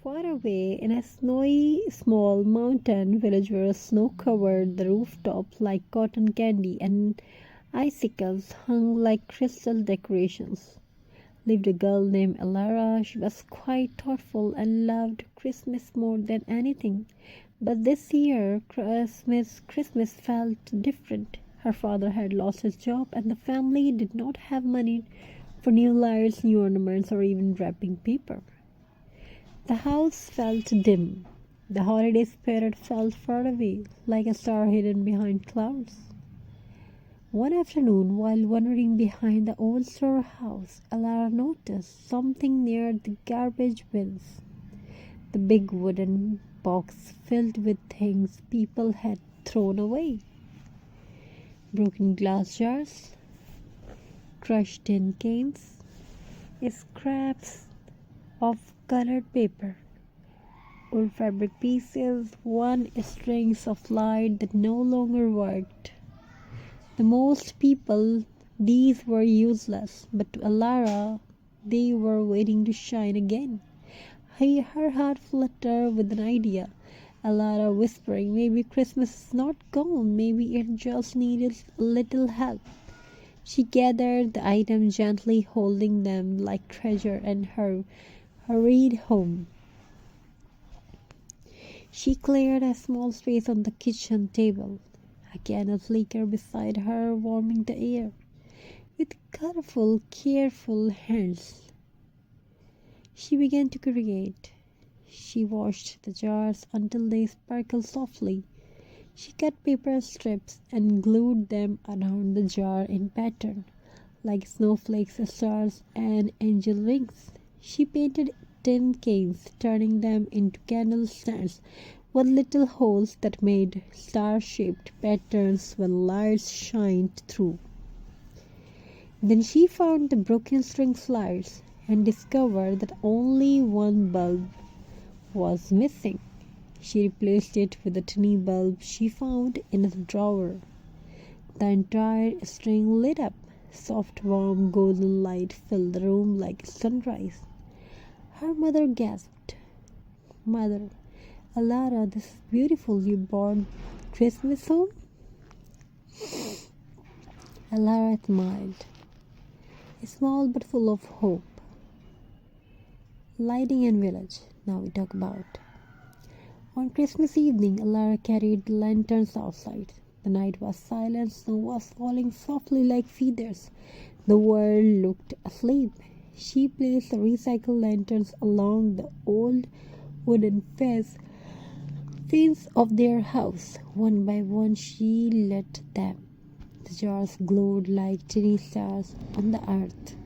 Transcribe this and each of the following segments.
Far away in a snowy small mountain village where snow covered the rooftop like cotton candy and icicles hung like crystal decorations, lived a girl named Elara. She was quite thoughtful and loved Christmas more than anything. But this year Christmas felt different. Her father had lost his job and the family did not have money for new lights, new ornaments or even wrapping paper. The house felt dim. The holiday spirit felt far away, like a star hidden behind clouds. One afternoon, while wandering behind the old storehouse, Alara noticed something near the garbage bins. The big wooden box filled with things people had thrown away. Broken glass jars, crushed tin cans, scraps of colored paper, old fabric pieces, one strings of light that no longer worked. To most people, these were useless, but to Alara, they were waiting to shine again. Her heart fluttered with an idea. Alara whispering, maybe Christmas is not gone, maybe it just needed a little help. She gathered the items gently, holding them like treasure, and hurried home. She cleared a small space on the kitchen table. A candle flickered beside her, warming the air. With colorful, careful hands, she began to create. She washed the jars until they sparkled softly. She cut paper strips and glued them around the jar in pattern, like snowflakes, stars, and angel wings. She painted tin cans, turning them into candle stands with little holes that made star-shaped patterns when lights shined through. Then she found the broken string lights and discovered that only one bulb was missing. She replaced it with a tiny bulb she found in a drawer. The entire string lit up. Soft, warm, golden light filled the room like sunrise. Her mother gasped, "Mother, Alara, this is beautiful. You brought Christmas home?" Alara smiled, small but full of hope. Lighting and village. Now we talk about. On Christmas evening, Alara carried the lanterns outside. The night was silent, snow was falling softly like feathers. The world looked asleep. She placed the recycled lanterns along the old wooden fence of their house. One by one, she lit them. The jars glowed like tiny stars on the earth.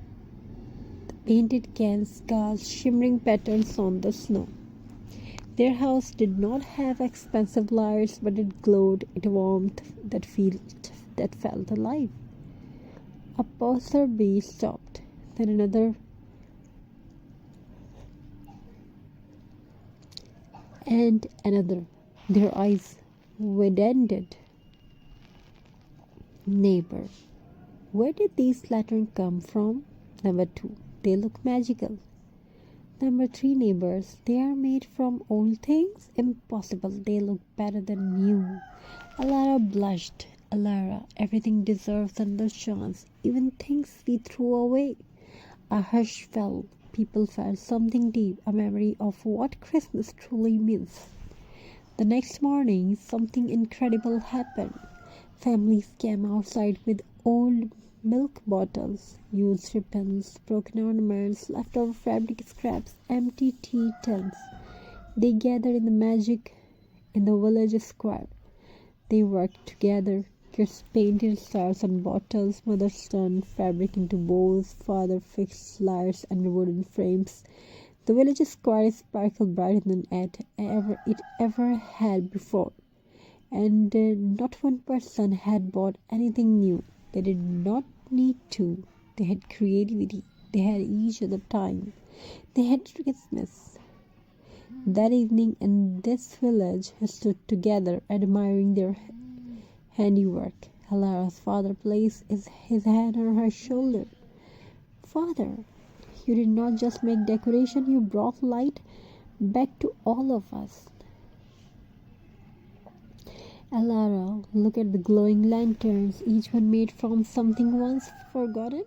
The painted cans cast shimmering patterns on the snow. Their house did not have expensive lights, but it glowed in warmth that felt alive. A passerby stopped, then another, and another. Their eyes widened. "Neighbor, where did these lanterns come from?" Number 2. "They look magical." Number 3, "Neighbors, they are made from old things?" "Impossible, they look better than new." Alara blushed. "Alara, everything deserves another chance, even things we threw away." A hush fell. People felt something deep, a memory of what Christmas truly means. The next morning, something incredible happened. Families came outside with old milk bottles, used ribbons, broken ornaments, leftover fabric scraps, empty tea tins. They gathered in the village square. They worked together. Kids painted stars on bottles, mothers turned fabric into bows, father fixed lights and wooden frames. The village square sparkled brighter than it ever had before. And not one person had bought anything new. They did not need to. They had creativity. They had each other time. They had Christmas. That evening in this village stood together, admiring their handiwork. Alara's father placed his hand on her shoulder. "Father, you did not just make decoration, you brought light. back to all of us. Alara, look at the glowing lanterns, each one made from something once forgotten.